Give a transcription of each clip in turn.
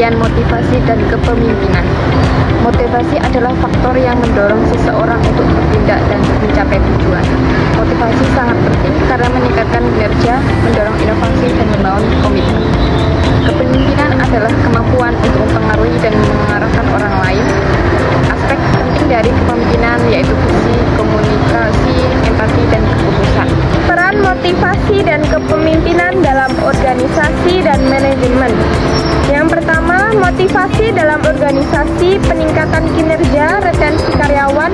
Pengertian motivasi dan kepemimpinan. Motivasi adalah faktor yang mendorong seseorang untuk bertindak dan mencapai tujuan. Motivasi sangat penting karena meningkatkan kinerja, mendorong inovasi, dan membangun komitmen. Kepemimpinan adalah kemampuan untuk mempengaruhi dan mengarahkan orang lain. Aspek penting dari kepemimpinan yaitu visi, komunikasi, empati, dan keputusan. Peran motivasi dan kepemimpinan dalam organisasi dan manajemen. Yang pertama, motivasi dalam organisasi, peningkatan kinerja, retensi karyawan,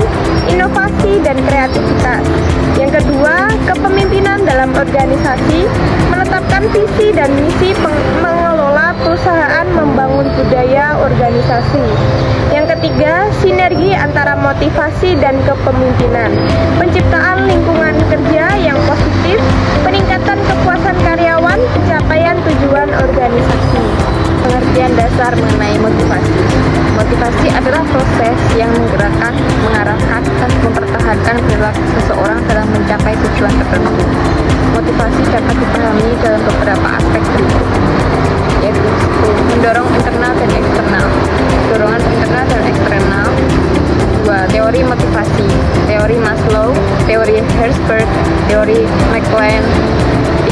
inovasi, dan kreativitas. Yang kedua, kepemimpinan dalam organisasi, menetapkan visi dan misi, mengelola perusahaan, membangun budaya organisasi. Yang ketiga, sinergi antara motivasi dan kepemimpinan, penciptaan lingkungan kerja yang positif, peningkatan kepuasan karyawan, pencapaian tujuan organisasi. Pengertian dasar mengenai motivasi. Motivasi adalah proses yang menggerakkan, mengarahkan, dan mempertahankan perilaku seseorang dalam mencapai tujuan tertentu. Motivasi dapat dipahami dalam beberapa aspek berikut, yaitu 1. Mendorong internal dan eksternal. Dorongan internal dan eksternal. 2. Teori motivasi. Teori Maslow, teori Herzberg, teori McLean.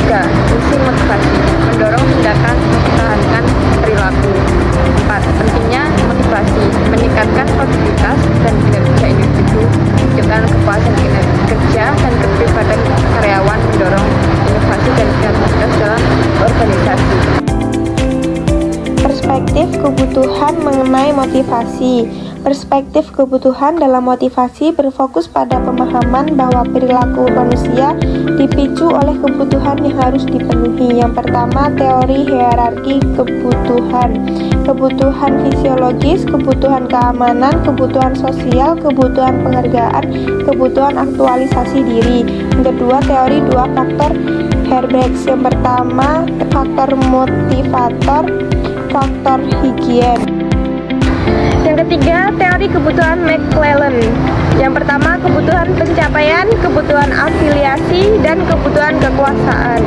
3. Fungsi motivasi. Mendorong tindakan, mempertahankan perilaku. 4. Pentingnya motivasi. Meningkatkan produktivitas dan kinerja individu, menciptakan kepuasan kerja dan kepribadian karyawan, mendorong inovasi dan kreativitas dalam organisasi. Perspektif kebutuhan mengenai motivasi. Perspektif kebutuhan dalam motivasi berfokus pada pemahaman bahwa perilaku manusia dipicu oleh kebutuhan yang harus dipenuhi. Yang pertama, teori hierarki kebutuhan. Kebutuhan fisiologis, kebutuhan keamanan, kebutuhan sosial, kebutuhan penghargaan, kebutuhan aktualisasi diri. Yang kedua, teori dua faktor Herzberg. Yang pertama, faktor motivator, faktor higien. Yang ketiga, teori kebutuhan McLellan. Yang pertama, kebutuhan pencapaian, kebutuhan afiliasi, dan kebutuhan kekuasaan.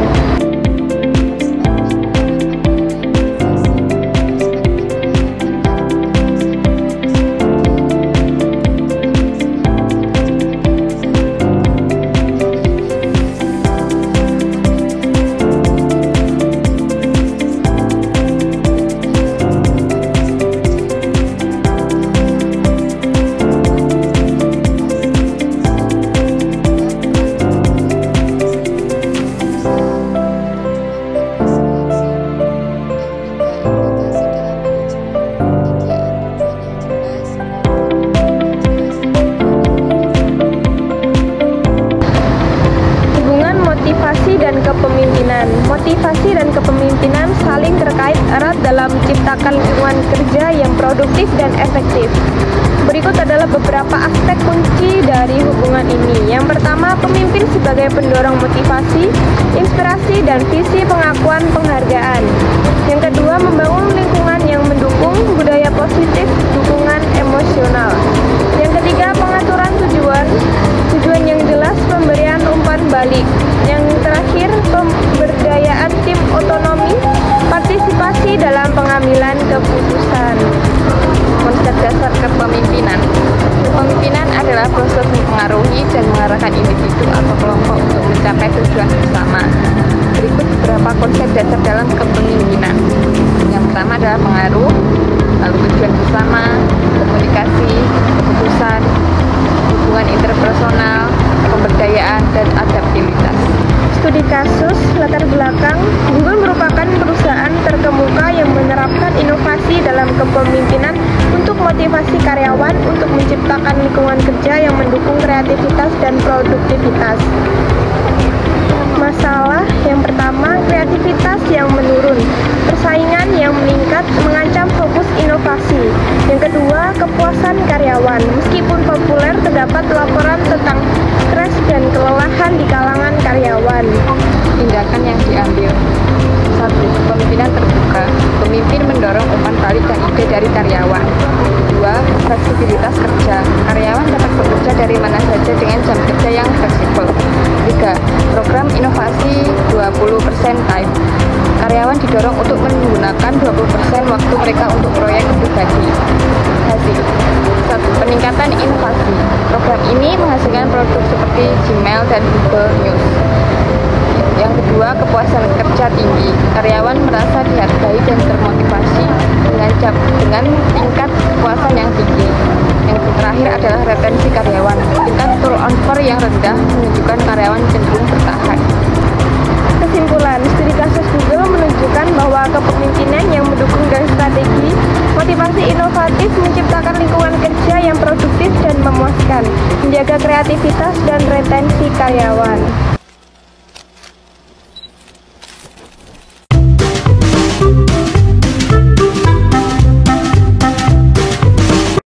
Motivasi dan kepemimpinan saling terkait erat dalam menciptakan lingkungan kerja yang produktif dan efektif. Berikut adalah beberapa aspek kunci dari hubungan ini. Yang pertama, pemimpin sebagai pendorong motivasi, inspirasi, dan visi pengakuan penghargaan. Yang kedua, membangun lingkungan yang mendukung budaya positif, dukungan emosional. Yang ketiga, pengaturan tujuan yang jelas, pemberian umpan balik. Yang terakhir, pemberdayaan tim otonomi, partisipasi dalam pengambilan keputusan. Konsep dasar kepemimpinan. Kepemimpinan adalah proses mempengaruhi dan mengarahkan individu atau kelompok untuk mencapai tujuan bersama. Berikut beberapa konsep dasar dalam kepemimpinan. Yang pertama adalah pengaruh, lalu tujuan bersama, komunikasi, keputusan, hubungan interpersonal, pemberdayaan, dan adaptabilitas. Studi kasus latar belakang. Google merupakan perusahaan terkemuka yang menerapkan inovasi dalam kepemimpinan untuk motivasi karyawan untuk menciptakan lingkungan kerja yang mendukung kreativitas dan produktivitas. Masalah yang pertama, kreativitas yang menurun, persaingan yang meningkat mengancam fokus inovasi. Yang kedua, kepuasan karyawan. Meskipun populer, terdapat laporan tentang stres dan kelelahan di kalangan karyawan. Tindakan yang diambil. 1. Kepemimpinan terbuka. Pemimpin mendorong umpan balik dan ide dari karyawan. 2. Fleksibilitas kerja. Karyawan dapat bekerja dari mana saja dengan jam kerja yang fleksibel. 3. Program inovasi 20% time. Karyawan didorong untuk menggunakan 20% waktu mereka untuk proyek pribadi. Hasil 1. Peningkatan inovasi. Program ini menghasilkan produk seperti Gmail dan Google News. Yang kedua, kepuasan kerja tinggi. Karyawan merasa dihargai dan termotivasi dengan tingkat kepuasan yang tinggi. Yang terakhir adalah retensi karyawan. Tingkat turnover yang rendah menunjukkan karyawan cenderung bertahan. Kesimpulan, studi kasus Google menunjukkan bahwa kepemimpinan yang mendukung dan strategi motivasi inovatif menciptakan lingkungan kerja yang produktif dan memuaskan, menjaga kreativitas dan retensi karyawan.